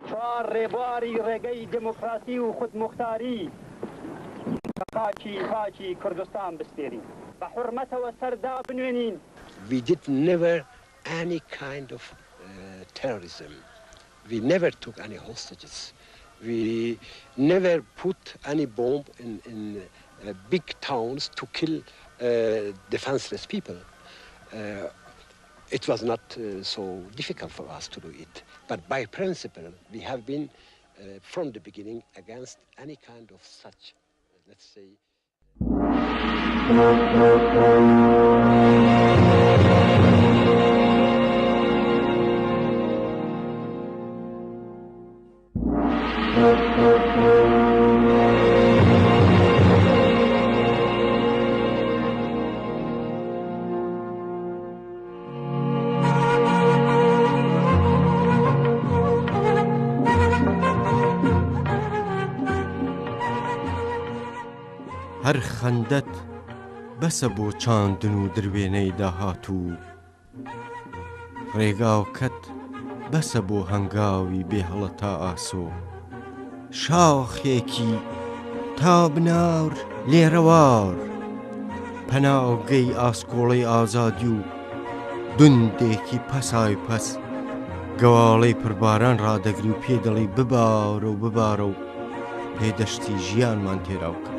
چوار ڕێبواری ڕێگەی دموکراسی و خودموختاری خاکی کوردستان بستێرین بە حورمەتەوە سەردا بنوێنین. We did never any kind of terrorism. We never took any hostages. We never put any bomb in big towns to kill defenseless people. It was not so difficult for us to do it. But by principle, we have been from the beginning against any kind of such, let's say. هەر خەندەت بەسە بۆ چاندن و دروێنەی داهاتوو ڕێگاوکەت بەسە بۆ هەنگاوی بێهەڵە تا ئاسۆ شاخێکی تا بناور لێرەوار پەناوگەی ئاسکۆڵەی ئازادی و دوندێکی پەسای پەس گەواڵەی پڕباران ڕادەگری و پێدەڵی ببارە و ببارە و پێدەشتی ژیانمان تێراوکە.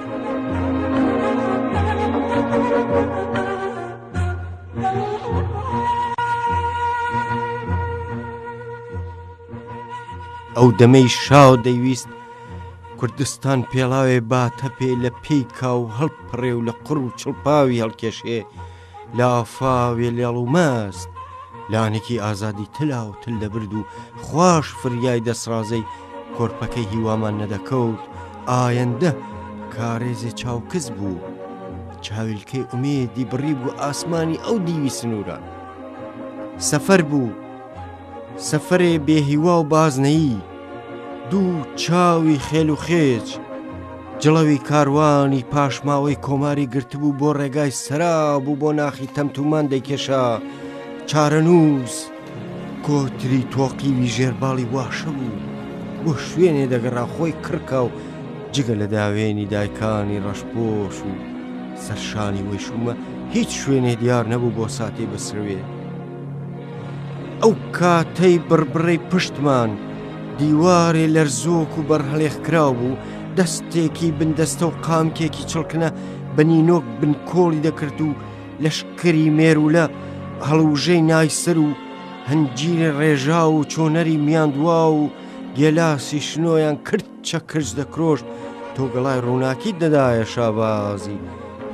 ئەو دەمەی شاو دەیویست کوردستان پێڵاوێ باتە پێ لە پێی کاو هەڵپڕێ و لە قڕ و چڵپاوی هەڵکێشێ لە ئافاوێ لێڵ و مەست لانێکی ئازادی تلا و تل دەبرد و خوش فریای دەسرازەی کۆرپەکەی هیوامان نەدەکەوت ئایەندە کارێزێ چاوکز بوو چاویلکەی ئومێدی بڕی بوو ئاسمانی ئەو دیوی سنووران سەفەر بوو سەفەرێ بێهیوا و بازنەیی دوو چاوی خێل و خێج جڵەوی کاروانی پاشماوەی کۆماری گرتبوو بۆ ڕێگای سەراب و بۆ ناخی تەمتومان دەیکێشا چارەنووس کۆتری تۆقیوی ژێرباڵی واشە بوو بۆ شوێنێ دەگەڕا خۆی کڕکە و جگە لە داوێنی دایکانی ڕەشپۆش و سەرشانی وەشومە هیچ شوێنێ دیار نەبوو بۆ ساتێ بسروێ. ئەو کاتەی بڕبڕەی پشتمان دیوارێ لەرزۆک و بەرهەڵێخ کراو بوو دەستێکی بندەستە و قامکێکی چڵکنە بەنینۆک بنکۆڵی دەکرد و لەشکری مێرولە هەڵوژەی نایسەر و هەنجیرە ڕێژا و چۆنەری میاندوا و گێلاسی شنۆیان کرد چەکرج دەکرۆشت تۆگەڵای ڕووناکی دەدایە شابازی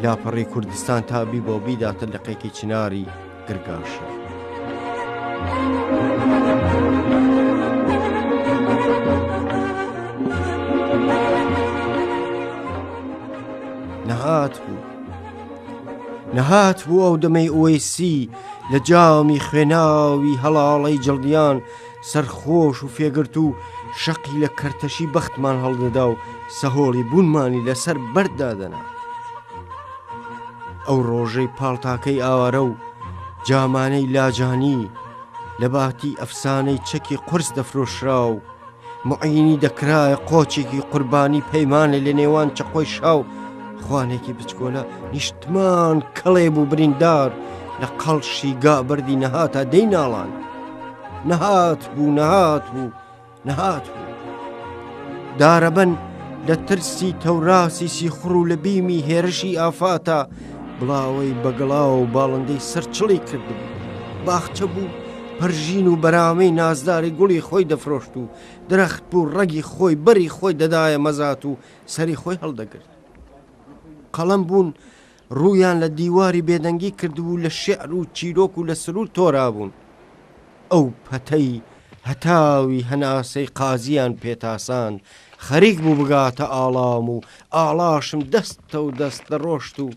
لاپەڕی کوردستان تابی بۆ بیداتە لەقێکی چناری گرگاشە. نەهات بوو ئەو دەمەی ئۆیسی لە جامی خوێناوی هەڵاڵەی جڵدیان سەرخۆش و فێگرت و شەقی لە کەرتەشی بەختمان هەڵدەدا و سەهۆڵی بوونمانی لەسەر بەردادەنا. ئەو ڕۆژەی پاڵتاکەی ئاوارە و جامانەی لاجانی لە باتی ئەفسانەی چەکی قورس دەفرۆشرا و معینی دەکرایە قۆچێکی قوربانی پەیمانە لە نێوان چەقۆی شاو خوانێکی بچکۆلە نیشتمان کەڵێ بوو بریندار لە قەڵشی گابردی نەهاتە دەی ناڵان نەهات بوو دارەبەن لە ترسی تەوراسی سیخڕ و لە بیمی هێرشی ئافاتە بڵاوەی بەگڵا و باڵندەی سەرچڵی کردبوو باخچە بوو پەرژین و بەرامەی نازداری گوڵی خۆی دەفرۆشت و درەخت بوو ڕەگی خۆی بەری خۆی دەدایە مەزات و سەری خۆی هەڵدەگرت. قەڵەم بوون ڕوویان لە دیواری بێدەنگی کردبوو لە شێعر و چیرۆک و لە سرور تۆرابوون. ئەو پەتەی هەتاوی هەناسەی قازیان پێتاسان خەریک بوو بگاتە ئاڵام و ئاڵاشم دەستە و دەست دەڕۆشت و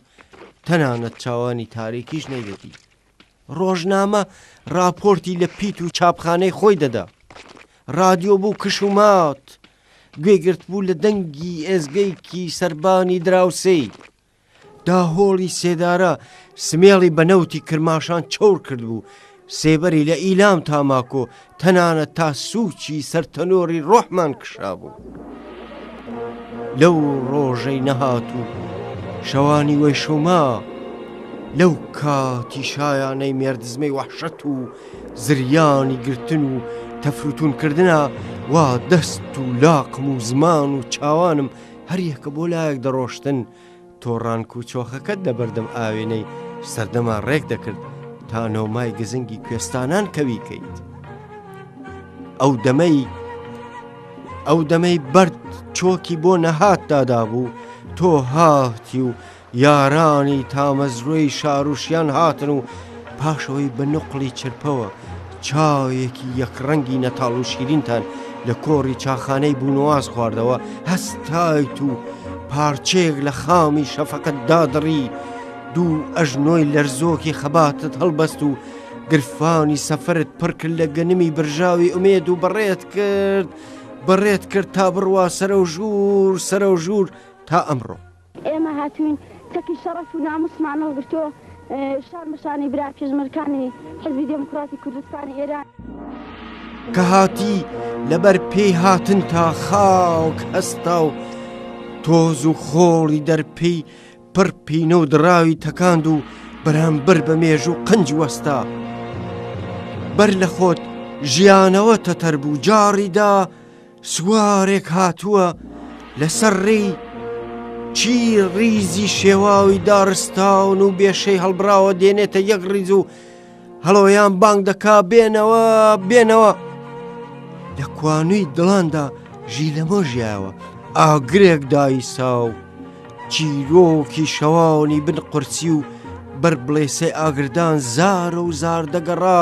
تەنانەت چاوانی تاریکیش نەیدەدی. ڕۆژنامە راپۆرتی لە پیت و چاپخانەی خۆی دەدا. رادیۆ بوو کشومات گوێگرت بوو لە دەنگی ئێزگەیکی سەربانی دراوسەی داهۆڵی سێدارە سمێڵی بەنەوتی کرماشان چۆر کرد بوو سێبەری لە ئیلام تاماکۆ تەنانەت تا سووچی سەرتەنۆری ڕۆحمان کشا بوو لەو ڕۆژەی نەهات و شەوانی وەی شوما لەو کاتی شایانەی مێردزمەی وەحشەت و زریانی گرتن و تەفروتونکردنە وا دەست و لاقم و زمان و چاوانم هەریەکە بۆ لایەک دەڕۆشتن تۆڕان کوچۆخەکەت دەبەردەم ئاوێنەی سەردەمان ڕێک دەکرد تا نۆمای گزنگی کوێستانان کەویکەیت ئەو دەمەی بەرد چۆکی بۆ نەهات دادا بوو تۆ هاتی و یارانی تامەزرۆی شاروشیان هاتن و پاشەوەی بە نوقڵی چرپەوە چاوێکی یەکڕەنگی نەتاڵ و شیرینتان لە کۆڕی چاخانەی بوونواز خواردەوە هەستایت و پارچێک لە خامی شەفەقەت دادڕی دوو ئەژنۆی لەرزۆکی خەباتت هەڵبەست و گرفانی سەفرت پڕ کرد لە گەنمی برژاوی ئومێد و بەڕێت کرد تا بڕوا سەرە و ژوور تا ئەمڕۆ ئێمە هاتوین تەکی شەڕەف و ناموسمان هەڵگرتۆ شان بەشانی برا پێشمەرکانی حزبی دموکراتی کوردستانی ئێران کە هاتی لەبەر پێی هاتن تا خاوک هەستا و تۆز و خۆڵی دەرپێی پڕ پینە و دراوی تەکاند و بەرامبەر بە مێژ و قنج وەستا بەر لە خۆت ژیانەوە تەتەر بوو جاڕیدا سوارێک هاتووە لەسەر ڕێی چی ڕیزی شێواوی دارستاون و بێشەی هەڵبراوە دێنێتە یەک ڕیز و هەڵۆیان بانگ دەکا بێنەوە لە کوانووی دڵاندا ژیلەمۆ ژیاوە ئاگرێک دایسا و چیرۆکی شەواونی بن قورسی و بەر بڵێسەی ئاگردان زارە و زار دەگەڕا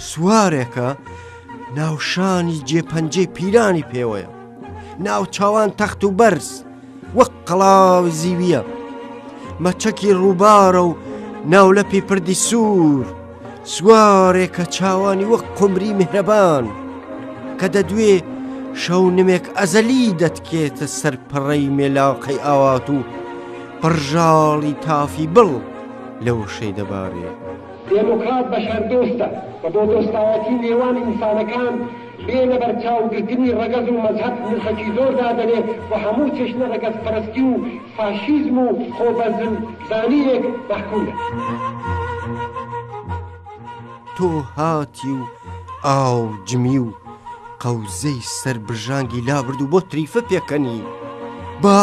سوارێکە ناوشانی جێپەنجەی پیرانی پێوەیە ناو چاوان تەخت و بەرز وەک قەڵاو زیویە مەچەکی ڕووبارە و ناولەپی پردی سوارێکە چاوانی وەک قمری میهرەبان کە دەدوێ شەو نمێک ئەزەلی دەتکێتە سەرپەڕەی مێلاقەی ئاوات و پڕژاڵی تافی بڵ لەو شەی دەبارێ دێموکرات بەشەردۆستە بە بۆ دۆستایەتی نێوان ئینسانەکان بێ لە بەرچاوگرتنی ڕەگەز و مەزهەب نرخەکی زۆر دادەنێ و هەموو چێشنە ڕەگەزپەرستی و فاشیزم و خۆبەرزن زانیەک مەحکومە تۆ هاتی و ئاو جمی و قەوزەی سەر برژانگی لابرد و بۆ تریفە پێکەنی با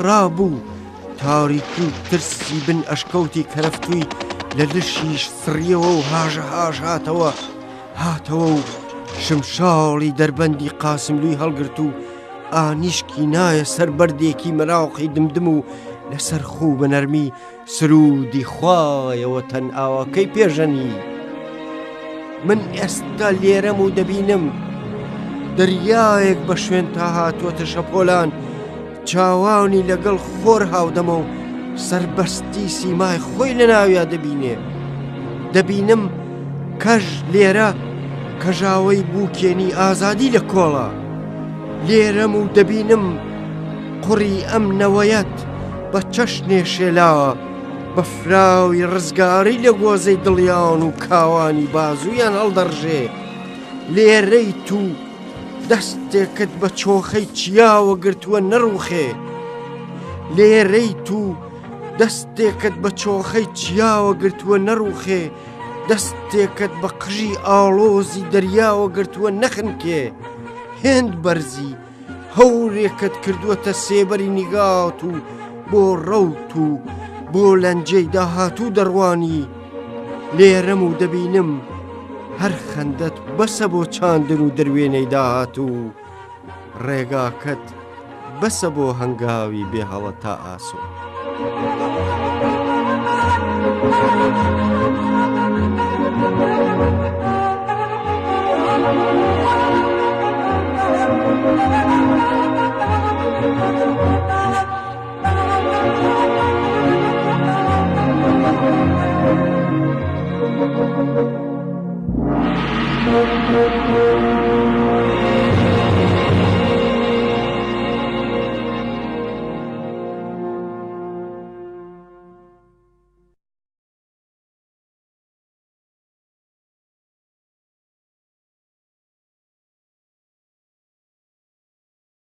ڕابوو تاریک و ترسی بن ئەشکەوتی کەرەفتووی لە لشیش سڕیەوە و هاژ هاتەوە و شمشاڵی دەربەندی قاسملووی هەڵگرت و ئانیشکی نایە سەر بەردێکی مەراوقی دمدم و لەسەر خوو بە نەرمی سرودی خوایەوە تەن ئاواکەی پێژەنی من ئێستا لێرەم و دەبینم دەریایەک بە شوێن تا هاتووەتە شەپۆلان چاوانی لەگەڵ خۆر هاودەمە و سەربەستی سیمای خۆی لە ناویا دەبینم کەژ لێرە کەژاوەی بووکێنی ئازادی لە کۆڵە لێرەم و دەبینم قوڕی ئەم نەوەیەت بە چەشنێ شێلاوە بە فراوی ڕزگاری لە گۆزەی دڵیان و کاوانی بازوویان هەڵدەڕژێ لێرەی تو دەستێکت بە چۆخەی چیاوە گرتووە نەڕوخێ لێرەی تو دەستێکت بە چۆخەی چیاوە گرتووە نەڕوخێ دەستێکت بە قژی ئاڵۆزی دەریاوە گرتووە نەخنکێ هێند بەرزی هەورێکت کردووەتە سێبەری نیگات و بۆ ڕەوت و بۆ لەنجەی داهاتوو دەڕوانی لێرەم و دەبینم هەر خەندەت بەسە بۆ چاندن و دەروێنەی داهاتوو ڕێگاکەت بەسە بۆ هەنگاوی بێهەڵە تا ئاسۆ